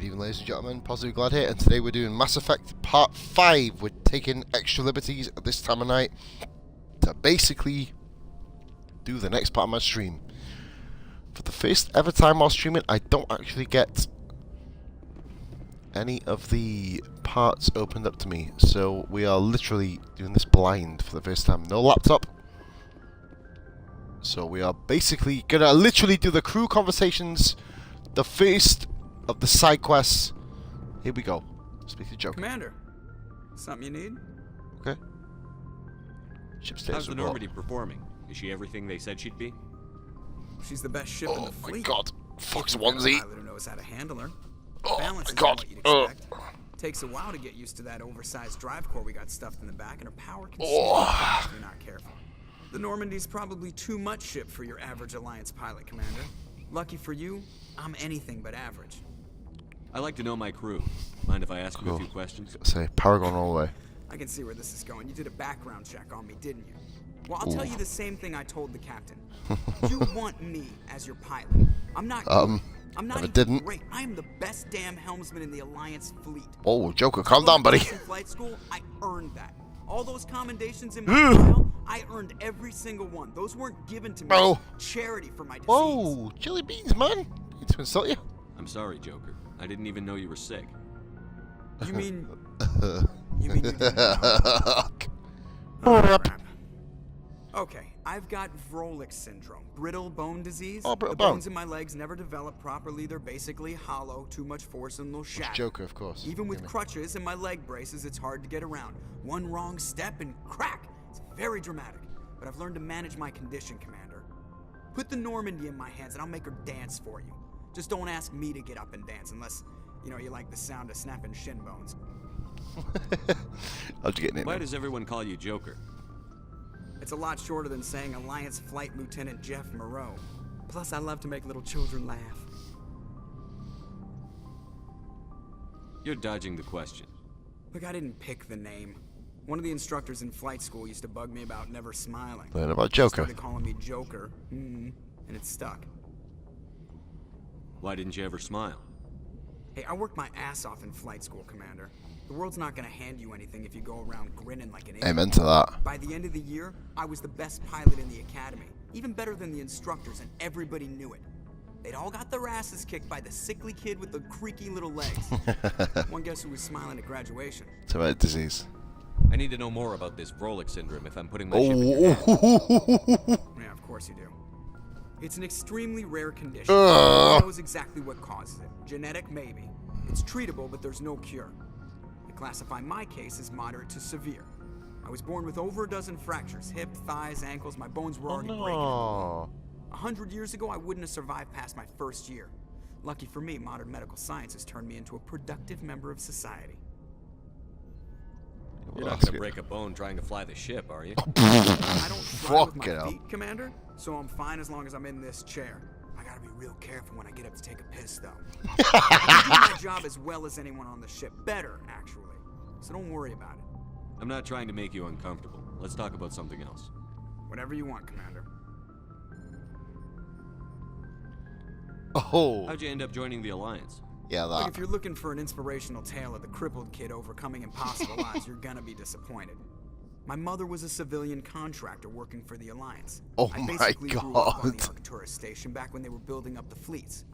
evening, ladies and gentlemen. Positive Glad here, and today we're doing Mass Effect Part 5. We're taking extra liberties at this time of night to basically do the next part of my stream. For the first ever time while streaming, I don't actually get any of the parts opened up to me, so we are literally doing this blind for the first time. No laptop. So we are basically gonna literally do the crew conversations, the first of the side quests. Here we go. Speak to Joker. Commander, something you need? Okay. Ship status How's the report. Normandy performing? Is she everything they said she'd be? She's the best ship in the Oh my fleet. god. Fox If you've got a onesie. pilot who knows how to handle her. Oh Balance my is god. what you'd expect. Takes a while to get used to that oversized drive core we got stuffed in the back, and her power can Oh. if you're not careful. The Normandy's probably too much ship for your average Alliance pilot, Commander. Lucky for you, I'm anything but average. I like to know my crew. Mind if I ask you Cool. a few questions? Say Paragon all the way. I can see where this is going. You did a background check on me, didn't you? Well, I'll tell you the same thing I told the captain. You want me as your pilot. I'm not good. I'm not I even didn't. great. I am the best damn helmsman in the Alliance fleet. Oh, Joker, calm down, buddy. In flight school, I earned that. All those commendations in my file, I earned every single one. Those weren't given to me. Oh. Charity for my disease. Whoa, jelly beans, man. Need to insult you. I'm sorry, Joker. I didn't even know you were sick. You mean you didn't know? Oh, crap. Okay, I've got Vrolik syndrome, brittle bone disease. Oh, brittle the bone. bones in my legs never develop properly. They're basically hollow, too much force and they'll shatter. Joker, of course. Even with Gimme. crutches and my leg braces, it's hard to get around. One wrong step and crack. It's very dramatic, but I've learned to manage my condition, Commander. Put the Normandy in my hands and I'll make her dance for you. Just don't ask me to get up and dance unless, you know, you like the sound of snapping shin bones. How'd you get named? Why does everyone call you Joker? It's a lot shorter than saying Alliance Flight Lieutenant Jeff Moreau. Plus, I love to make little children laugh. You're dodging the question. Look, I didn't pick the name. One of the instructors in flight school used to bug me about never smiling. Learn about Joker. Started calling me Joker, and it stuck. Why didn't you ever smile? Hey, I worked my ass off in flight school, Commander. The world's not gonna hand you anything if you go around grinning like an idiot. Amen to that. By the end of the year, I was the best pilot in the academy. Even better than the instructors, and everybody knew it. They'd all got their asses kicked by the sickly kid with the creaky little legs. One guess who was smiling at graduation. It's about disease. I need to know more about this Vrolik syndrome if I'm putting my ship in your hands. Yeah, of course you do. It's an extremely rare condition. No one knows exactly what causes it. Genetic, maybe. It's treatable, but there's no cure. They classify my case as moderate to severe. I was born with over a dozen fractures. Hip, thighs, ankles. My bones were already breaking. No. 100 years ago, I wouldn't have survived past my first year. Lucky for me, modern medical science has turned me into a productive member of society. You're not gonna break a bone trying to fly the ship, are you? I don't fly with Fuck it my up. feet, Commander, so I'm fine as long as I'm in this chair. I gotta be real careful when I get up to take a piss, though. I do my job as well as anyone on the ship. Better, actually. So don't worry about it. I'm not trying to make you uncomfortable. Let's talk about something else. Whatever you want, Commander. Oh. How'd you end up joining the Alliance? Yeah, Look, that. if you're looking for an inspirational tale of the crippled kid overcoming impossible odds, you're gonna be disappointed. My mother was a civilian contractor working for the Alliance. Oh I my basically grew up on God. the Arcturus station back when they were building up the fleets.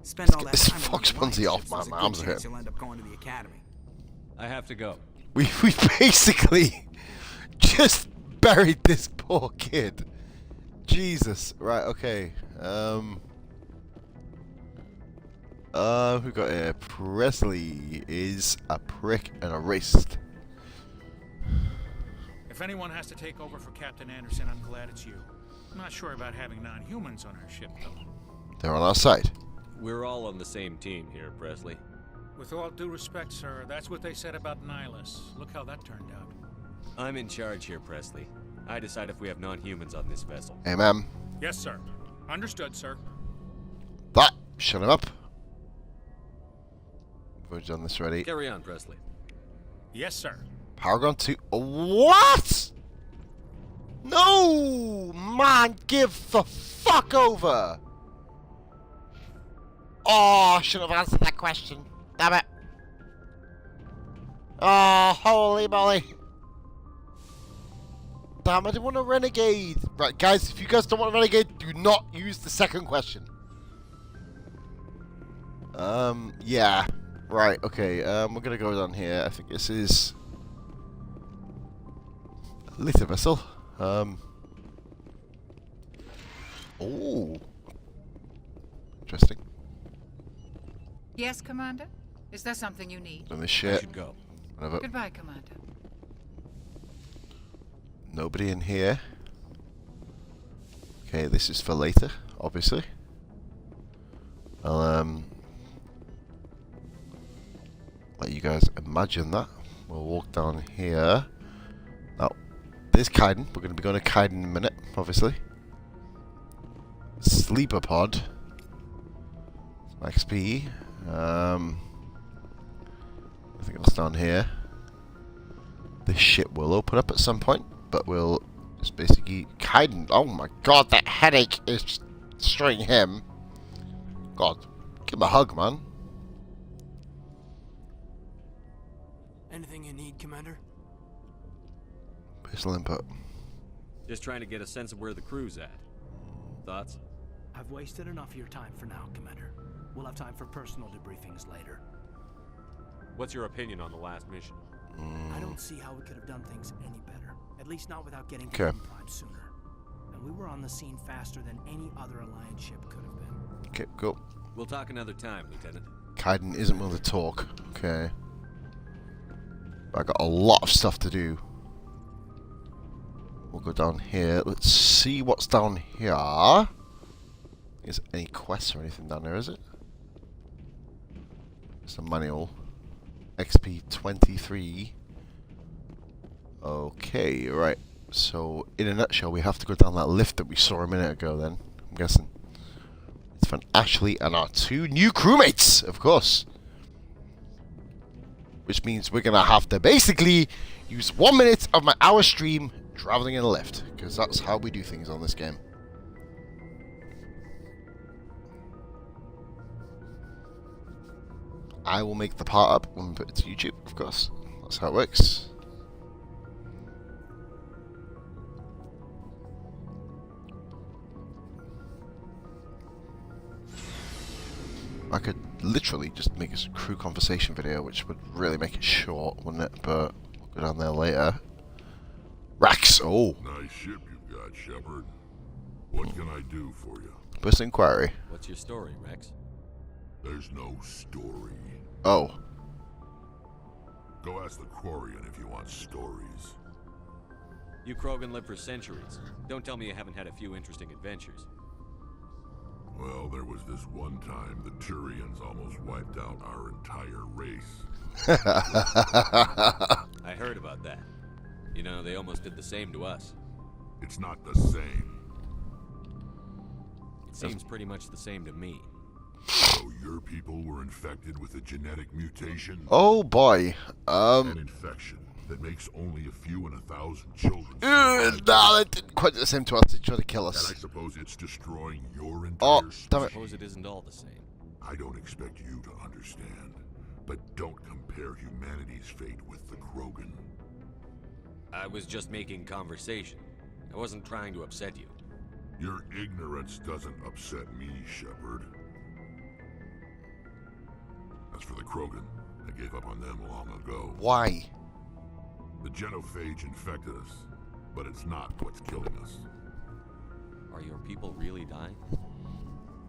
Spend all that this time on Fox the Alliance onesie off, ships, man. there's a My good arms are chance hurting. you'll end up going to the academy. I have to go. We basically just buried this poor kid. Jesus. Right, okay. Who got here? Presley is a prick and a racist. If anyone has to take over for Captain Anderson, I'm glad it's you. I'm not sure about having non-humans on our ship, though. They're on our side. We're all on the same team here, Presley. With all due respect, sir, that's what they said about Nihilus. Look how that turned out. I'm in charge here, Presley. I decide if we have non-humans on this vessel. Amen. Yes, sir. Understood, sir. That. Shut him up. We've done this already. Carry on, Presley. Yes, sir. Paragon 2. What? No! Man, give the fuck over! Oh, I should have answered that question. Damn it! Oh, holy moly! Damn, I didn't want a renegade! Right, guys, if you guys don't want a renegade, do not use the second question. Yeah. Right, okay, we're gonna go down here. I think this is... a little vessel. Oh. Interesting. Yes, Commander? Is there something you need? Done this I shit. should go. Whatever. Goodbye, Commander. Nobody in here. Okay, this is for later, obviously. I'll let you guys imagine that. We'll walk down here. Now, there's Kaiden. We're going to be going to Kaiden in a minute, obviously. Sleeper pod. XP. Anything else down here? This shit will open up at some point, but we'll just basically... Kaiden! Oh my god, that headache is destroying him. God, give him a hug, man. Anything you need, Commander? Pistol input. Just trying to get a sense of where the crew's at. Thoughts? I've wasted enough of your time for now, Commander. We'll have time for personal debriefings later. What's your opinion on the last mission? I don't see how we could have done things any better. At least not without getting to Okay. Prime sooner. And we were on the scene faster than any other Alliance ship could have been. Okay, cool. We'll talk another time, Lieutenant. Kaiden isn't willing to talk. Okay. I got a lot of stuff to do. We'll go down here. Let's see what's down here. Is any quests or anything down there, is it? It's a manual. XP 23. Okay, right. So, in a nutshell, we have to go down that lift that we saw a minute ago then. I'm guessing. It's for Ashley and our two new crewmates, of course. Which means we're going to have to basically use 1 minute of my hour stream traveling in a lift. Because that's how we do things on this game. I will make the part up when we put it to YouTube, of course. That's how it works. I could literally just make a crew conversation video, which would really make it short, wouldn't it? But we'll go down there later. Rax! Oh! Nice ship you've got, Shepard. What can I do for you? First inquiry. What's your story, Rex? There's no story. Oh. Go ask the Quarian if you want stories. You Krogan lived for centuries. Don't tell me you haven't had a few interesting adventures. Well, there was this one time the Turians almost wiped out our entire race. I heard about that. You know, they almost did the same to us. It's not the same. It seems pretty much the same to me. So your people were infected with a genetic mutation? Oh boy. An infection that makes only a few in 1,000 children. Nah, that didn't quite do the same to us. They tried to kill And I us. suppose it's destroying your Oh, entire damn it. Suppose it isn't all the same. I don't expect you to understand, but don't compare humanity's fate with the Krogan. I was just making conversation. I wasn't trying to upset you. Your ignorance doesn't upset me, Shepard. As for the Krogan, I gave up on them long ago. Why? The genophage infected us, but it's not what's killing us. Are your people really dying?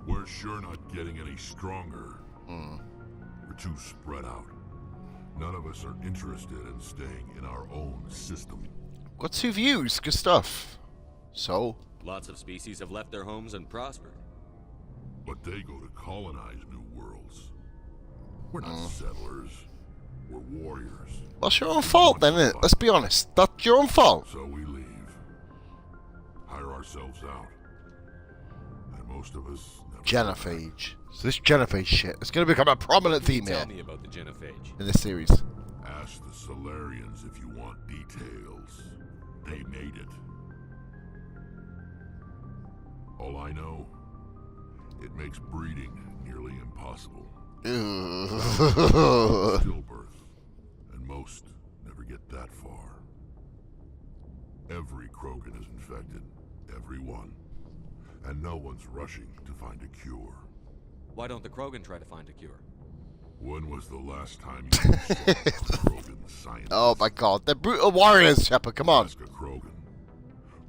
We're sure not getting any stronger. We're too spread out. None of us are interested in staying in our own system. Got 2 views. Good stuff. So? Lots of species have left their homes and prospered. But they go to colonize new worlds. We're not settlers. We're warriors. That's your own fault then, isn't it? Let's be honest. That's your own fault. So we leave. Hire ourselves out. And most of us never Genophage. So this genophage shit is going to become a prominent theme here Tell me about the genophage. in this series. Ask the Solarians if you want details. They made it. All I know, it makes breeding nearly impossible. Stillbirth, and most never get that far. Every Krogan is infected, every one, and no one's rushing to find a cure. Why don't the Krogan try to find a cure? When was the last time you saw a Krogan scientist? Oh my god, they're brutal warriors, Shepard, come on. Ask a Krogan.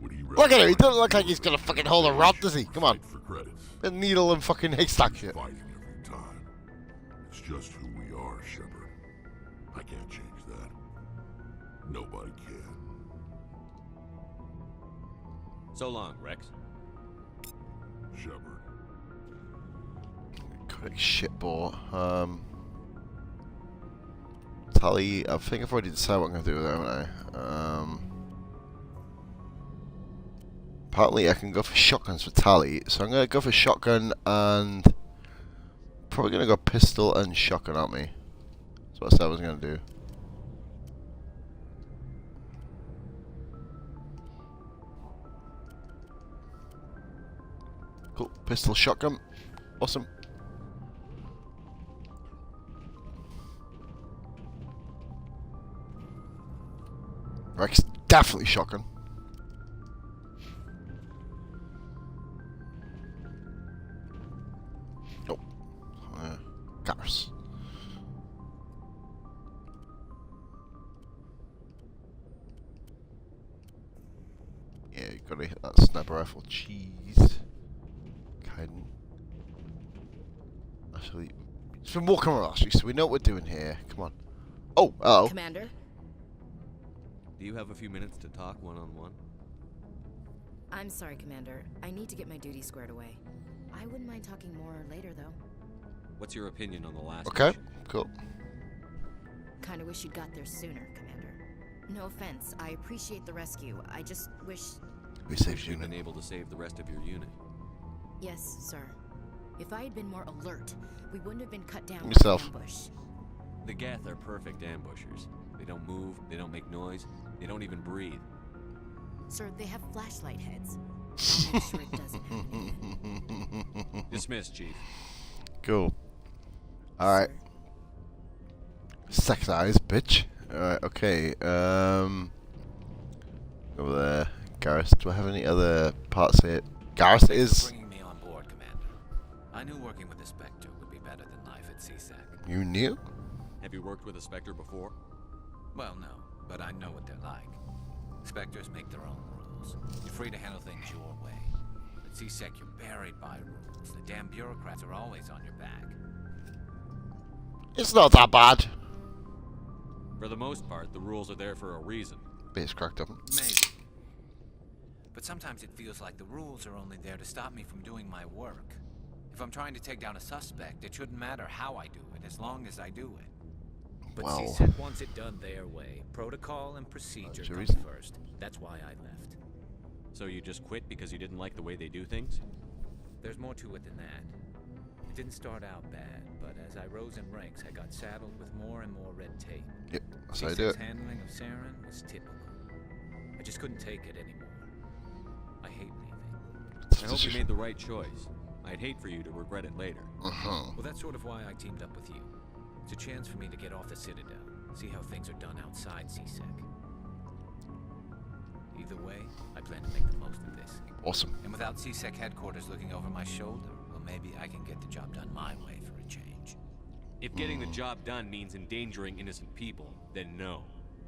Would he Look at him, he doesn't look like rather he's gonna fight fucking hold a rod, does he? Come on. for credits? A needle and fucking haystack shit. Fighting every time. It's just who we are, Shepard. I can't change that. Nobody can. So long, Rex. Shepard. Correct shitball. Tally, I think I've already decided what I'm gonna do with it, haven't I? Apparently I can go for shotguns for Tally, so I'm gonna go for shotgun and probably gonna go pistol and shotgun, aren't we? That's what I said I was gonna do. Cool, pistol, shotgun, awesome. Rex, definitely shotgun. Oh, Garrus. Yeah, you gotta hit that sniper rifle. Cheese. Kaiden. Actually, it's been walking around actually, so we know what we're doing here. Come on. Oh, hello. Commander? Do you have a few minutes to talk one-on-one? I'm sorry, Commander. I need to get my duty squared away. I wouldn't mind talking more later, though. What's your opinion on the last Okay, mission? cool. Kinda wish you'd got there sooner, Commander. No offense, I appreciate the rescue. I just wish... We saved Wish you. you'd been able to save the rest of your unit. Yes, sir. If I had been more alert, we wouldn't have been cut down by Yourself. an ambush. The Geth are perfect ambushers. They don't move, they don't make noise, they don't even breathe. Sir, they have flashlight heads. I'll make sure it doesn't happen again. Dismissed, Chief. Cool. Alright. Sir. Sex eyes, bitch. Alright, okay. Over there. Garrus, do I have any other parts here? Garrus Thanks for is... bringing me on board, Commander. I knew working with the Spectre would be better than life at CSAC. You knew? Have you worked with a Spectre before? Well, no, but I know what they're like. Spectres make their own rules. You're free to handle things your way. At CSEC, you're buried by rules. The damn bureaucrats are always on your back. It's not that bad. For the most part, the rules are there for a reason. Base cracked up. Maybe. But sometimes it feels like the rules are only there to stop me from doing my work. If I'm trying to take down a suspect, it shouldn't matter how I do it, as long as I do it. But Well. CSEC wants it done their way. Protocol and procedure That's your comes reason. first. That's why I left. So you just quit because you didn't like the way they do things? There's more to it than that. It didn't start out bad, but as I rose in ranks, I got saddled with more and more red tape. Yep, that's how I do CSEC's it. handling of Saren was typical. I just couldn't take it anymore. I hate leaving. I hope you made the right choice. I'd hate for you to regret it later. Well, that's sort of why I teamed up with you. It's a chance for me to get off the Citadel, see how things are done outside CSEC. Either way, I plan to make the most of this. Awesome. And without CSEC headquarters looking over my shoulder, well, maybe I can get the job done my way for a change. If getting the job done means endangering innocent people, then no.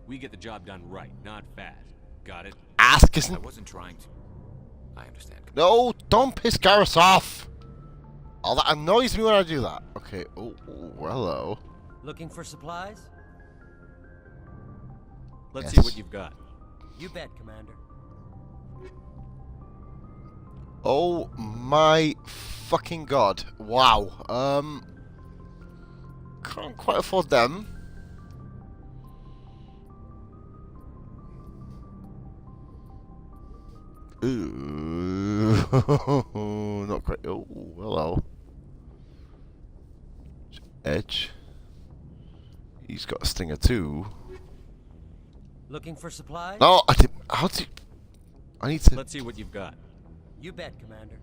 We get the job done right, not fast. Got it? Ask I isn't... wasn't trying to. I understand. No, don't piss Garrus off! Oh, that annoys me when I do that. Okay, oh, hello. Looking for supplies? Let's Yes. see what you've got. You bet, Commander. Oh my fucking god. Wow. Can't quite afford them. Ooh. Not quite. Oh, hello. Edge. He's got a stinger too. Looking for supplies? No, I didn't. How do you... I need to... Let's see what you've got. You bet, Commander.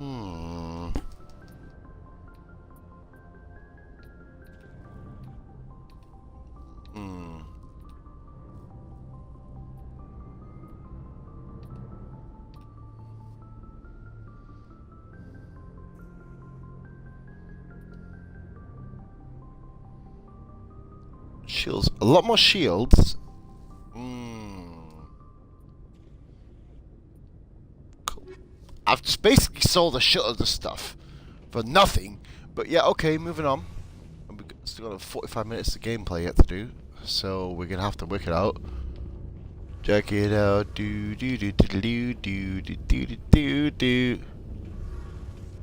Hmm. Hmm. Shields. A lot more shields. Cool. I've just basically sold a shit of the stuff for nothing. But yeah, okay, moving on. And we've still got 45 minutes of gameplay yet to do. So we're going to have to work it out. Check it out. Do do do do do do do do do do.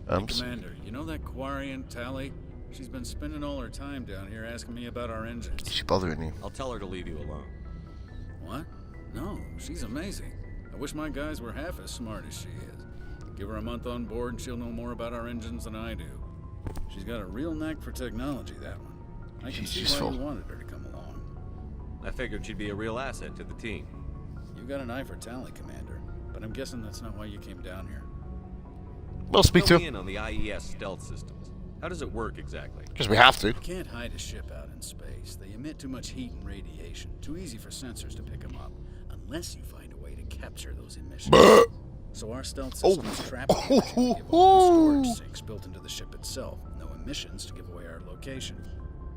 Hey, Commander, you know that Quarian Tally? She's been spending all her time down here asking me about our engines. Is she bothering you? I'll tell her to leave you alone. What? No, she's amazing. I wish my guys were half as smart as she is. Give her a month on board and she'll know more about our engines than I do. She's got a real knack for technology, that one. I can see why you wanted her to come along. I figured she'd be a real asset to the team. You got an eye for Tally, Commander, but I'm guessing that's not why you came down here. We'll speak to Fill him. me in on the IES stealth systems. How does it work exactly? Because we have to. You can't hide a ship out in space. They emit too much heat and radiation. Too easy for sensors to pick them up. Unless you find a way to capture those emissions. So our stealth systems trap the emission to give away storage sinks built into the ship itself. No emissions to give away our location.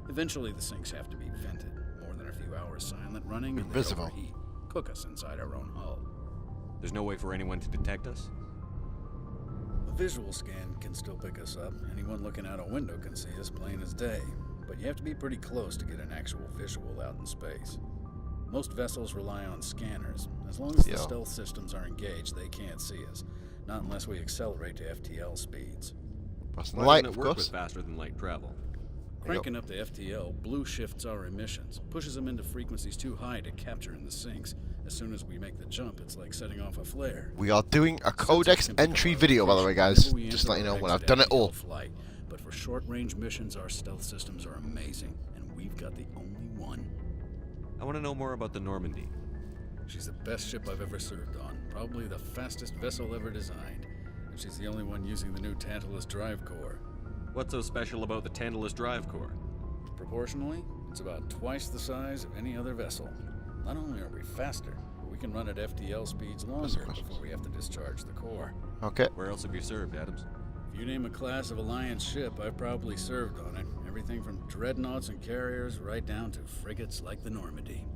Eventually the sinks have to be vented. More than a few hours silent running and they overheat. Cook us inside our own hull. There's no way for anyone to detect us? A visual scan can still pick us up. Anyone looking out a window can see us plain as day. But you have to be pretty close to get an actual visual out in space. Most vessels rely on scanners. As long as the stealth systems are engaged, they can't see us. Not unless we accelerate to FTL speeds. Why doesn't it work with faster than light travel? Cranking up the FTL blue shifts our emissions, pushes them into frequencies too high to capture in the sinks. As soon as we make the jump, it's like setting off a flare. We are doing a codex entry video, by the way, guys. Just to let you know when I've done it all. Flight. But for short-range missions, our stealth systems are amazing, and we've got the only one. I want to know more about the Normandy. She's the best ship I've ever served on. Probably the fastest vessel ever designed. And she's the only one using the new Tantalus drive core. What's so special about the Tantalus drive core? Proportionally, it's about twice the size of any other vessel. Not only are we faster, but we can run at FTL speeds longer before we have to discharge the core. Okay. Where else have you served, Adams? If you name a class of Alliance ship, I've probably served on it. Everything from dreadnoughts and carriers right down to frigates like the Normandy.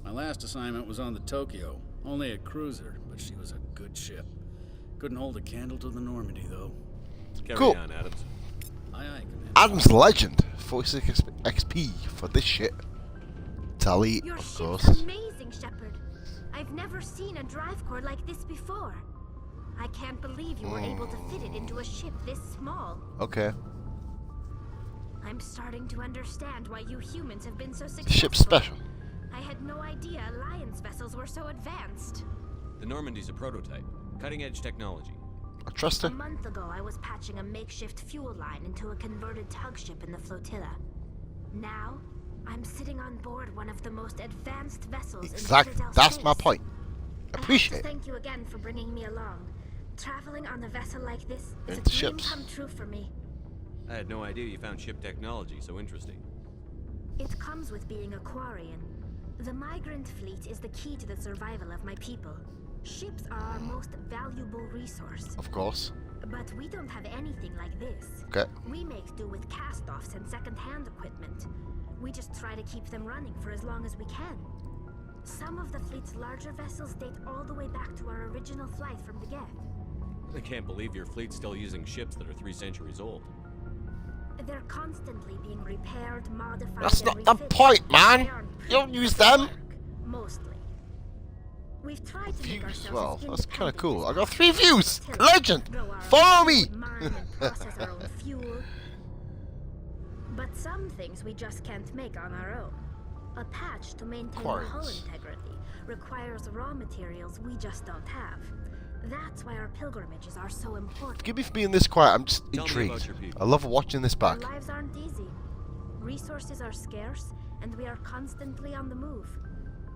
My last assignment was on the Tokyo, only a cruiser, but she was a good ship. Couldn't hold a candle to the Normandy, though. Carry on, Adams. Aye, aye, Commander. Adam's legend. 46 XP for this shit. Tally, Your of ship's course. amazing, Shepard. I've never seen a drive core like this before. I can't believe you were able to fit it into a ship this small. Okay. I'm starting to understand why you humans have been so successful. The ship's special. I had no idea Alliance vessels were so advanced. The Normandy's a prototype. Cutting-edge technology. I trust her. A month ago, I was patching a makeshift fuel line into a converted tug ship in the flotilla. Now, I'm sitting on board one of the most advanced vessels Exactly. in Citadel That's space. my point. Appreciate it. Thank you again for bringing me along. Traveling on a vessel like this is a Into dream ships. come true for me. I had no idea you found ship technology so interesting. It comes with being a Quarian. The migrant fleet is the key to the survival of my people. Ships are our most valuable resource. Of course. But we don't have anything like this. Okay. We make do with cast-offs and second-hand equipment. We just try to keep them running for as long as we can. Some of the fleet's larger vessels date all the way back to our original flight from the Geth. I can't believe your fleet's still using ships that are 3 centuries old. They're constantly being repaired, modified, That's and not the refitted. point, man. They aren't You don't pretty, use but they them. work, mostly. We've tried to make Views ourselves as well. as That's kind of independent cool. as I got 3 views. possible. Legend. Grow our Follow own me. food, mine and process our own fuel. But some things we just can't make on our own. A patch to maintain the hull Quarries. integrity requires raw materials we just don't have. That's why our pilgrimages are so important. Forgive me for being this quiet. I'm just Tell me intrigued. about your people. I love watching this Our back. lives aren't easy. Resources are scarce, and we are constantly on the move.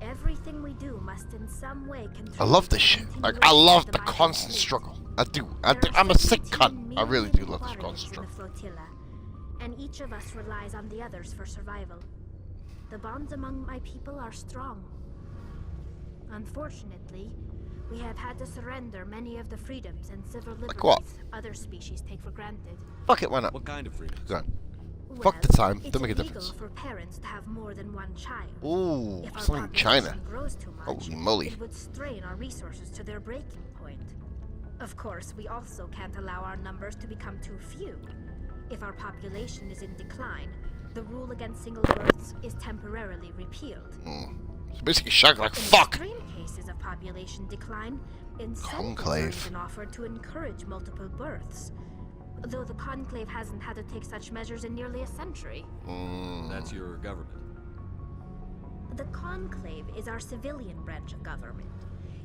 Everything Everything we do must in some way contribute I love this to shit. Like, continuation I love of the migrant constant fleet. struggle. I do. There are I'm a sick 72 cunt. I really do love this million constant warriors in struggle. the flotilla, and each of us relies on the others for survival. The bonds among my people are strong. Unfortunately, we have had to surrender many of the freedoms and civil liberties what? other species take for granted. Fuck it, why not? What kind of freedom? Go on. Well, Fuck the time. it's Don't make a illegal difference. for parents to have more than one child. Ooh, If our it's like in China. population grows too much, Holy moly. it would strain our resources to their breaking point. Of course, we also can't allow our numbers to become too few. If our population is in decline, the rule against single births is temporarily repealed. It's basically shock like In fuck. extreme cases of population decline, incentives are Conclave. even offered to encourage multiple births. Though the Conclave hasn't had to take such measures in nearly a century. That's your government. The Conclave is our civilian branch of government.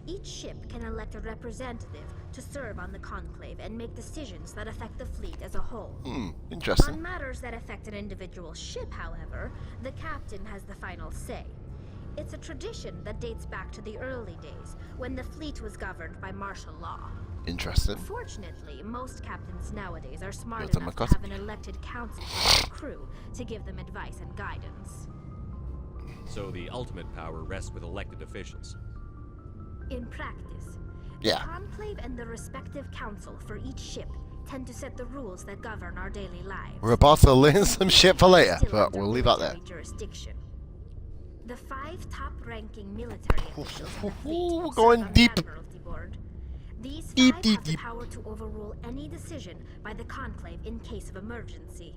Each ship can elect a representative to serve on the Conclave and make decisions that affect the fleet as a whole. Interesting. On matters that affect an individual ship, however, the captain has the final say. It's a tradition that dates back to the early days, when the fleet was governed by martial law. Interesting. Fortunately, most captains nowadays are smart Built a enough to McCutcheon. have an elected council on their crew to give them advice and guidance. So the ultimate power rests with elected officials. In practice, Yeah. the Conclave and the respective council for each ship tend to set the rules that govern our daily lives. We're about to learn some shit for later, Still but under we'll leave that there. military jurisdiction. The 5 top-ranking military officials in the fleet We're serve going on the deep. Admiralty Board. These Deep, 5 deep, have the deep. power to overrule any decision by the Conclave in case of emergency.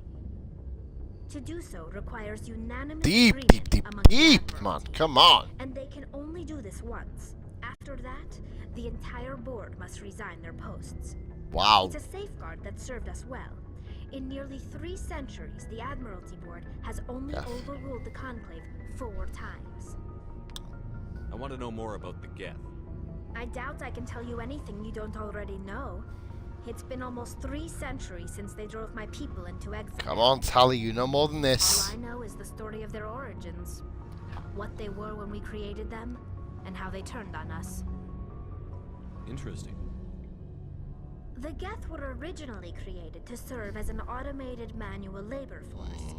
To do so requires unanimous Deep, agreement deep, deep, among the deep, man. Admiralty. Come on. And they can only do this once. After that, the entire board must resign their posts. Wow. It's a safeguard that served us well. In nearly 3 centuries, the Admiralty Board has only Yes. overruled the Conclave 4 times. I want to know more about the Geth. I doubt I can tell you anything you don't already know. It's been almost 3 centuries since they drove my people into exile. Come on, Tally, you know more than this. All I know is the story of their origins. What they were when we created them, and how they turned on us. Interesting. The Geth were originally created to serve as an automated manual labor force.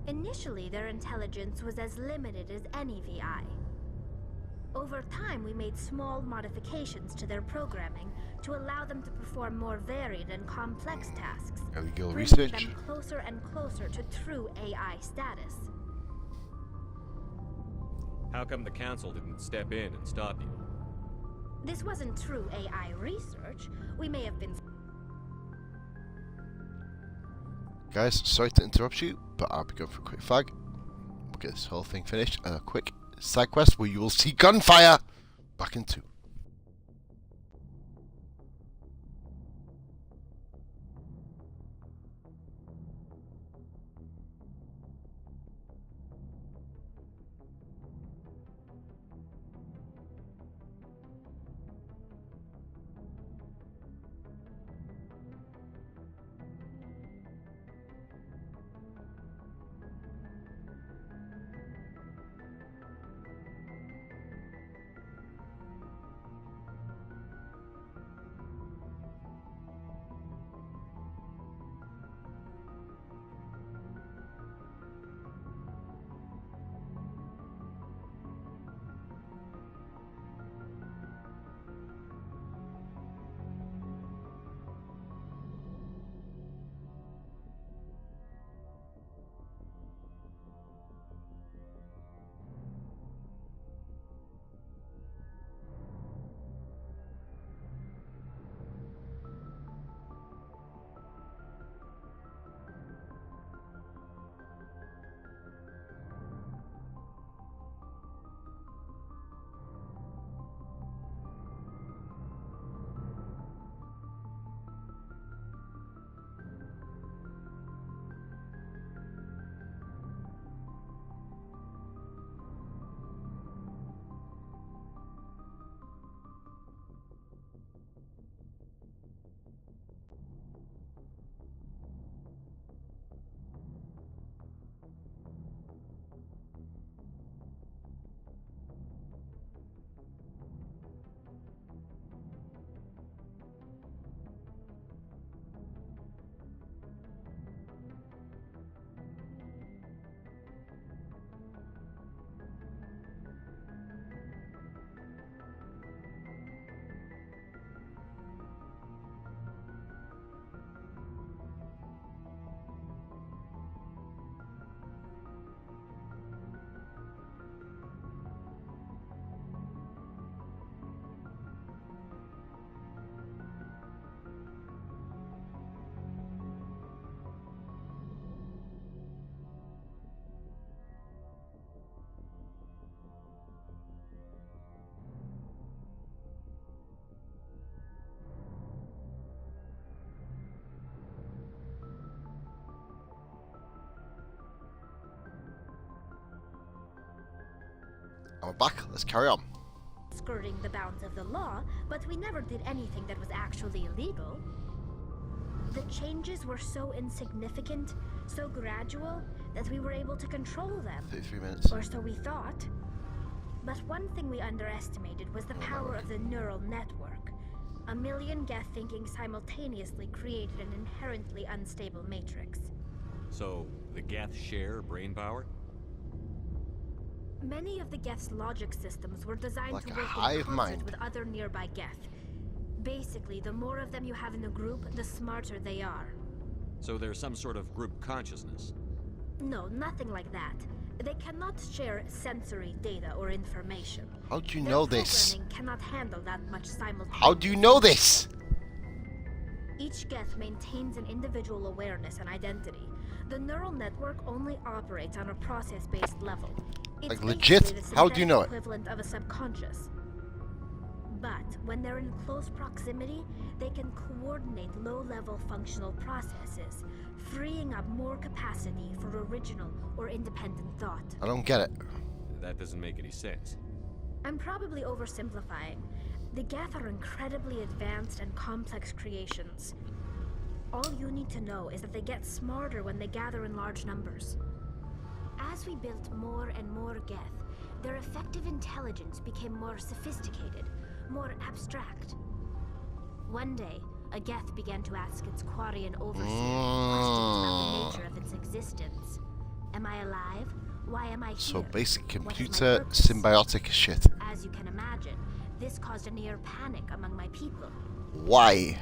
Initially, their intelligence was as limited as any VI. Over time, we made small modifications to their programming to allow them to perform more varied and complex tasks, Illegal bringing research. them closer and closer to true AI status. How come the council didn't step in and stop you? This wasn't true AI research. We may have been... Guys, sorry to interrupt you, but I'll be going for a quick fag. We'll get this whole thing finished. A quick side quest where you will see gunfire back in 2. we're back. Let's carry on. Skirting the bounds of the law, but we never did anything that was actually illegal. The changes were so insignificant, so gradual, that we were able to control them. 33 minutes. Or so we thought. But one thing we underestimated was the power of the neural network. A million Geth thinking simultaneously created an inherently unstable matrix. So, the Geth share brain power? Many of the Geth's logic systems were designed Like to a work hive in concert mind. with other nearby Geth. Basically, the more of them you have in a group, the smarter they are. So there's some sort of group consciousness? No, nothing like that. They cannot share sensory data or information. How do you Their know this? programming cannot handle that much simultaneously. How do you know this? Each Geth maintains an individual awareness and identity. The neural network only operates on a process-based level. It's Like legit? basically the How do you know it? synthetic equivalent of a subconscious. But when they're in close proximity, they can coordinate low-level functional processes, freeing up more capacity for original or independent thought. I don't get it. That doesn't make any sense. I'm probably oversimplifying. The Geth are incredibly advanced and complex creations. All you need to know is that they get smarter when they gather in large numbers. As we built more and more Geth, their effective intelligence became more sophisticated, more abstract. One day, a Geth began to ask its Quarian overseer questions about the nature of its existence. Am I alive? Why am I here? So basic What is my computer purpose? symbiotic shit. As you can imagine, this caused a near panic among my people. Why?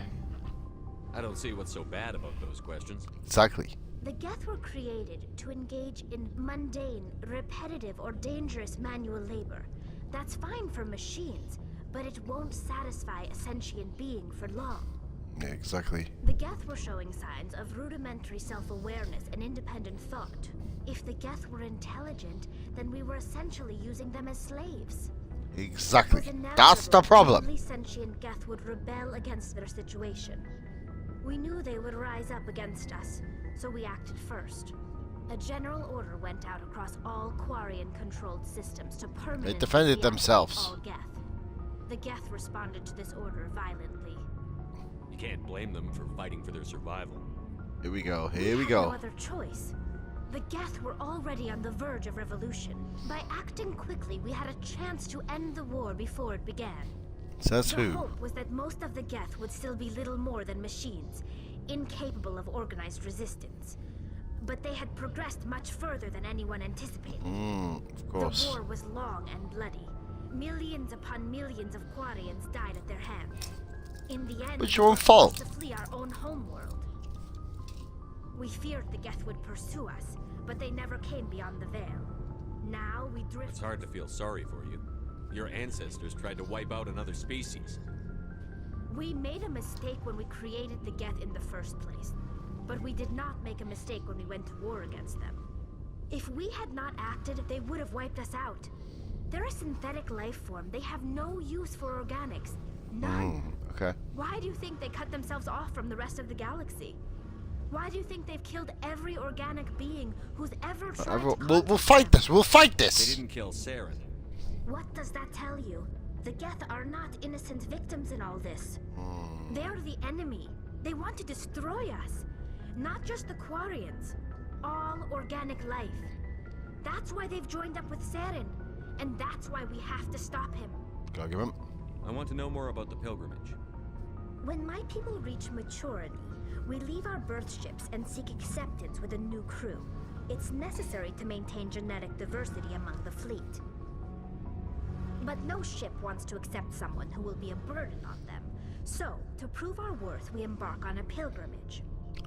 I don't see what's so bad about those questions. Exactly. The Geth were created to engage in mundane, repetitive, or dangerous manual labor. That's fine for machines, but it won't satisfy a sentient being for long. Yeah, exactly. The Geth were showing signs of rudimentary self-awareness and independent thought. If the Geth were intelligent, then we were essentially using them as slaves. Exactly. It was inevitable That's the that problem. every sentient Geth would rebel against their situation. We knew they would rise up against us, so we acted first. A general order went out across all Quarian-controlled systems to permanently They defended deactivate themselves. all Geth. The Geth responded to this order violently. You can't blame them for fighting for their survival. Here we go. Here we had go. no other choice. The Geth were already on the verge of revolution. By acting quickly, we had a chance to end the war before it began. Says The who? hope was that most of the Geth would still be little more than machines, incapable of organized resistance. But they had progressed much further than anyone anticipated. Of course. The war was long and bloody. Millions upon millions of Quarians died at their hands. In the end, It's we your own were fault. forced to flee our own homeworld. We feared the Geth would pursue us, but they never came beyond the veil. Now we drift. It's hard to feel sorry for you. Your ancestors tried to wipe out another species. We made a mistake when we created the Geth in the first place, but we did not make a mistake when we went to war against them. If we had not acted, they would have wiped us out. They're a synthetic life form. They have no use for organics. None. Okay. Why do you think they cut themselves off from the rest of the galaxy? Why do you think they've killed every organic being who's ever tried to We'll fight this. We'll fight They this. didn't kill Saren. What does that tell you? The Geth are not innocent victims in all this. They're the enemy. They want to destroy us. Not just the Quarians. All organic life. That's why they've joined up with Saren. And that's why we have to stop him. Good argument. I want to know more about the pilgrimage. When my people reach maturity, we leave our birth ships and seek acceptance with a new crew. It's necessary to maintain genetic diversity among the fleet. But no ship wants to accept someone who will be a burden on them. So, to prove our worth, we embark on a pilgrimage.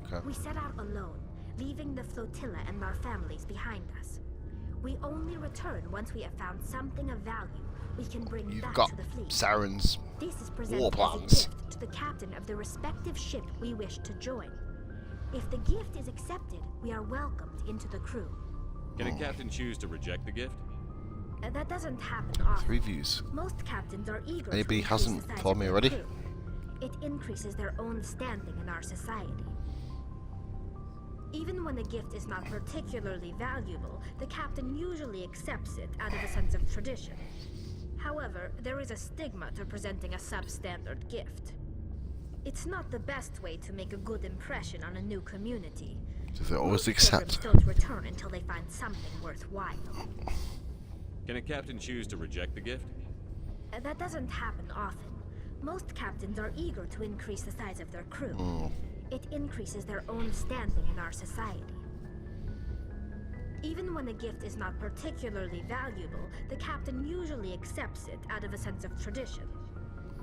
Okay. We set out alone, leaving the flotilla and our families behind us. We only return once we have found something of value we can bring You've back got to the fleet. Saren's This is war presented as a plans. gift to the captain of the respective ship we wish to join. If the gift is accepted, we are welcomed into the crew. Can a captain choose to reject the gift? That doesn't happen often. 3 views. Most captains are eager to Anybody increase hasn't the size told of me their already? crew. It increases their own standing in our society. Even when a gift is not particularly valuable, the captain usually accepts it out of a sense of tradition. However, there is a stigma to presenting a substandard gift. It's not the best way to make a good impression on a new community. So they always Most accept. pilgrims don't return until they find something worthwhile. Can a captain choose to reject the gift? That doesn't happen often. Most captains are eager to increase the size of their crew. It increases their own standing in our society. Even when a gift is not particularly valuable, the captain usually accepts it out of a sense of tradition.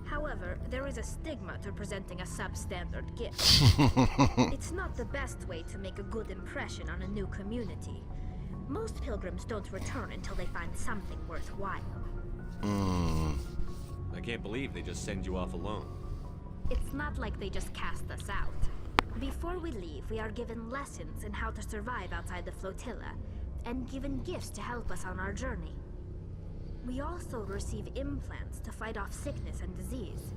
However, there is a stigma to presenting a substandard gift. It's not the best way to make a good impression on a new community. Most pilgrims don't return until they find something worthwhile. I can't believe they just send you off alone. It's not like they just cast us out. Before we leave, we are given lessons in how to survive outside the flotilla, and given gifts to help us on our journey. We also receive implants to fight off sickness and disease.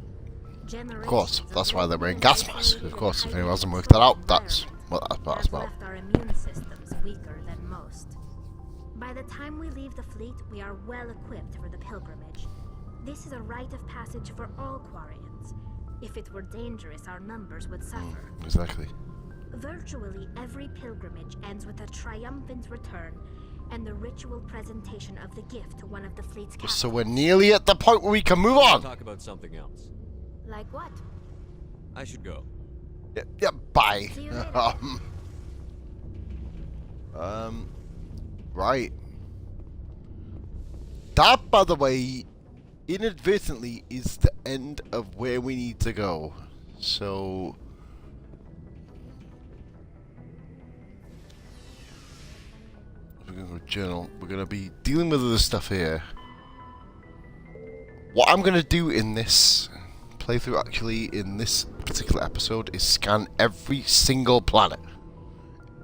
Of course, that's why they're wearing gas masks. Of course, if anyone hasn't worked that out, that's what that's about. Left our immune systems weaker than most. By the time we leave the fleet, we are well equipped for the pilgrimage. This is a rite of passage for all Quarians. If it were dangerous, our numbers would suffer. Exactly. Virtually every pilgrimage ends with a triumphant return and the ritual presentation of the gift to one of the fleet's captains. So we're nearly at the point where we can move on. Talk about something else. Like what? I should go. Yeah, bye. See you later. Right. That, by the way, inadvertently is the end of where we need to go. So we're gonna go journal. We're gonna be dealing with other stuff here. What I'm gonna do in this playthrough, actually, in this particular episode, is scan every single planet.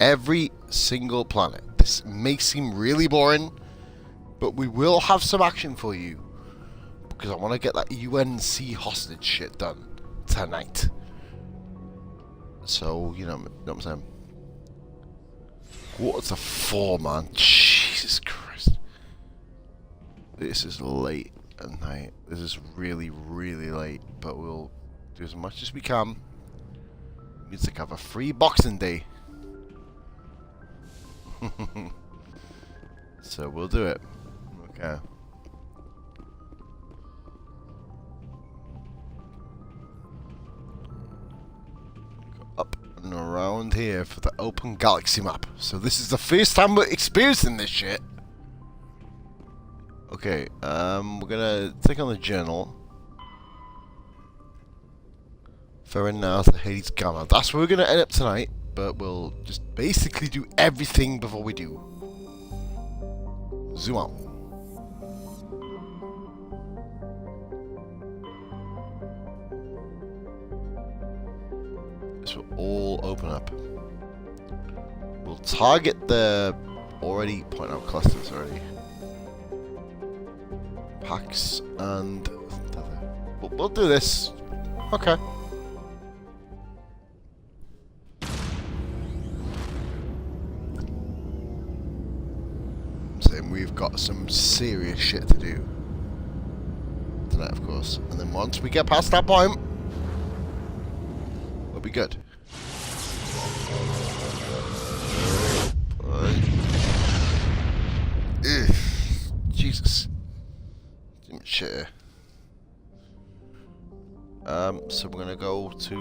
Every single planet. This may seem really boring, but we will have some action for you. Because I want to get that UNC hostage shit done tonight. So, you know what I'm saying? Quarter to 4, man. Jesus Christ. This is late at night. This is really, really late. But we'll do as much as we can. Means to have a free Boxing Day. So we'll do it. Okay. Up and around here for the open galaxy map. So this is the first time we're experiencing this shit. Okay, we're gonna take on the journal. Ferrying now to Hades Gamma. That's where we're gonna end up tonight, but we'll just basically do everything before we do. Zoom out. This will all open up. We'll target the already point out clusters already. Packs and we'll do this. Okay. Saying we've got some serious shit to do tonight, of course. And then once we get past that point, we'll be good. Ugh, Jesus. Shit here. So we're gonna go to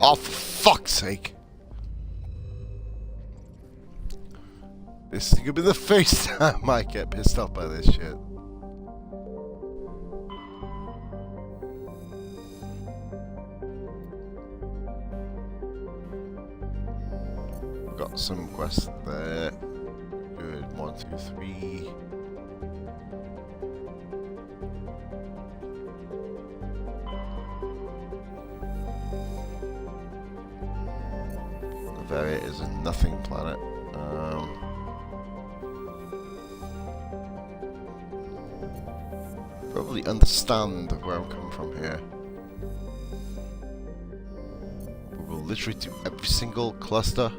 oh, for fuck's sake. This is gonna be the first time I get pissed off by this shit. Got some quests there. Good. 1, 2, 3. Bavaria is a nothing planet. Probably understand where I'm coming from here. We will literally do every single cluster.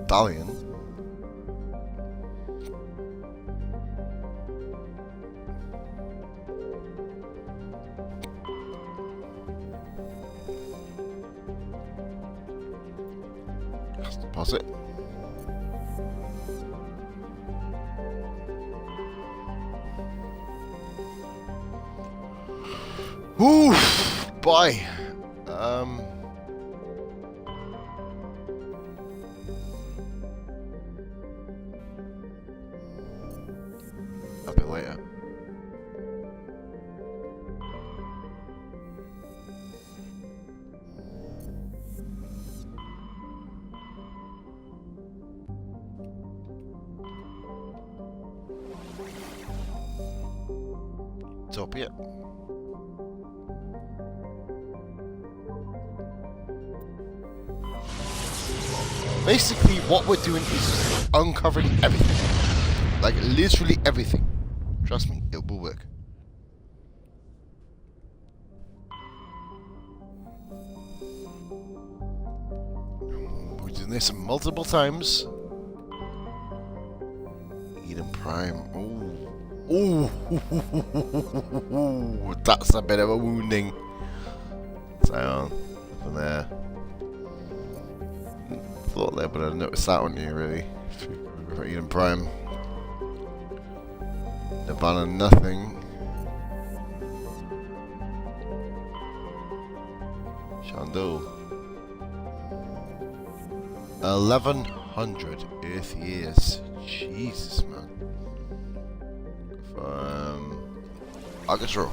Stallion. Let's deposit. Oof, boy. A bit later. Utopia. Basically, what we're doing is uncovering everything. Like, literally everything. Trust me, it will work. We're doing this multiple times. Eden Prime. Ooh. Ooh. That's a bit of a wounding. So, up in there. Thought they would have noticed that, wouldn't you, really? For Eden Prime. Nirvana, nothing. Shandol. 1100 Earth years. Jesus, man. Alcatraz.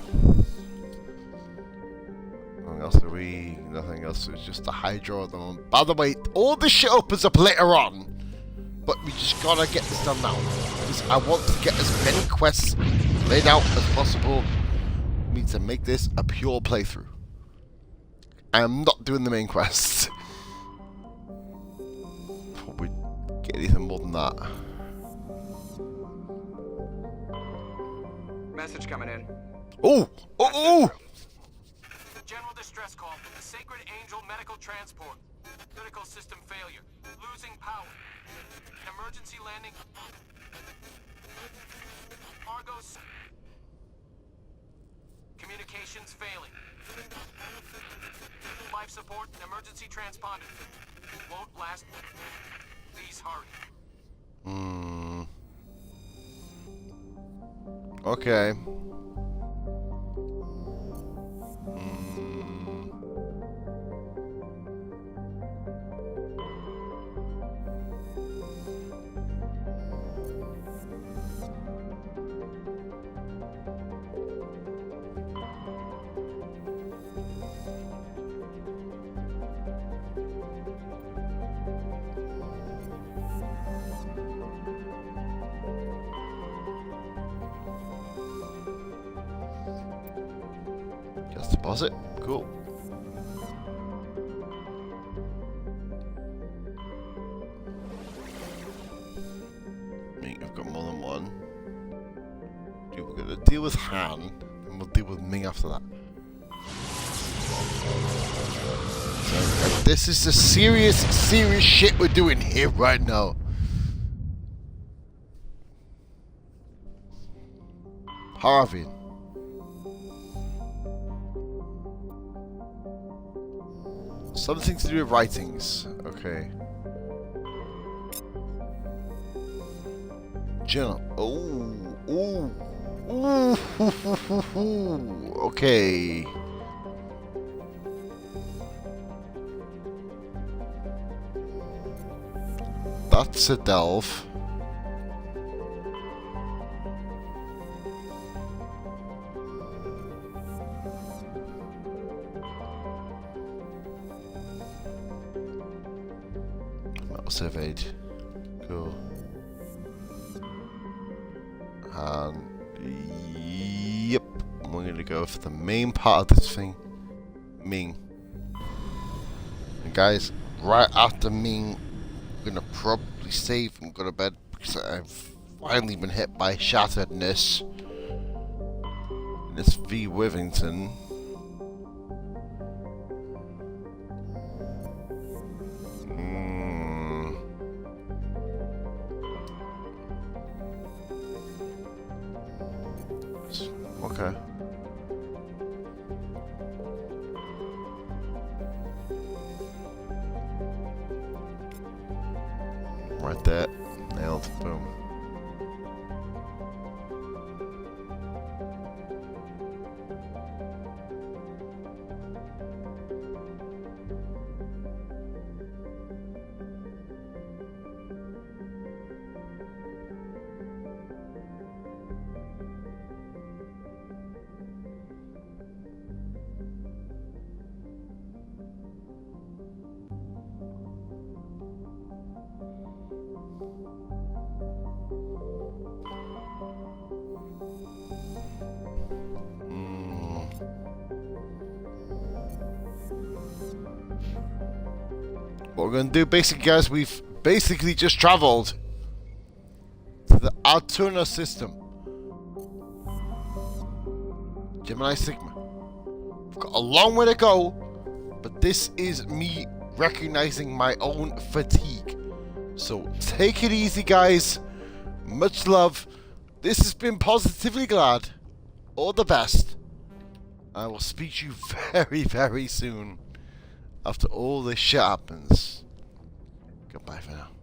Nothing else to read. Nothing else. It's just a Hydro at the moment. By the way, all this shit opens up later on. But we just gotta get this done now. Because I want to get as many quests laid out as possible. We need to make this a pure playthrough. I am not doing the main quests. Probably get anything more than that. Message coming in. Oh! Oh! General distress call from the Sacred Angel Medical Transport. Critical system failure. Losing power. An emergency landing. Argos. Communications failing. Life support and emergency transponder. Won't last. Please hurry. Okay. Just deposit. Cool. I mean, I've got more than one. We're gonna deal with Han, and we'll deal with Ming after that. So, this is the serious shit we're doing here right now. Harvey. Something to do with writings. Okay. Journal. Oh. Ooh. Ooh. Okay. That's a delve. surveyed. Cool. And yep, we're gonna go for the main part of this thing. Ming. And guys, right after Ming, I'm gonna probably save and go to bed because I've finally been hit by shatteredness. And it's V. Withington. Okay. Right there. Nailed. Boom. What we're going to do, basically, guys, we've basically just traveled to the Altuna system. Gemini Sigma. We've got a long way to go, but this is me recognizing my own fatigue. So take it easy, guys. Much love. This has been Positively Glad. All the best. I will speak to you very, very soon. After all this shit happens. Goodbye for now.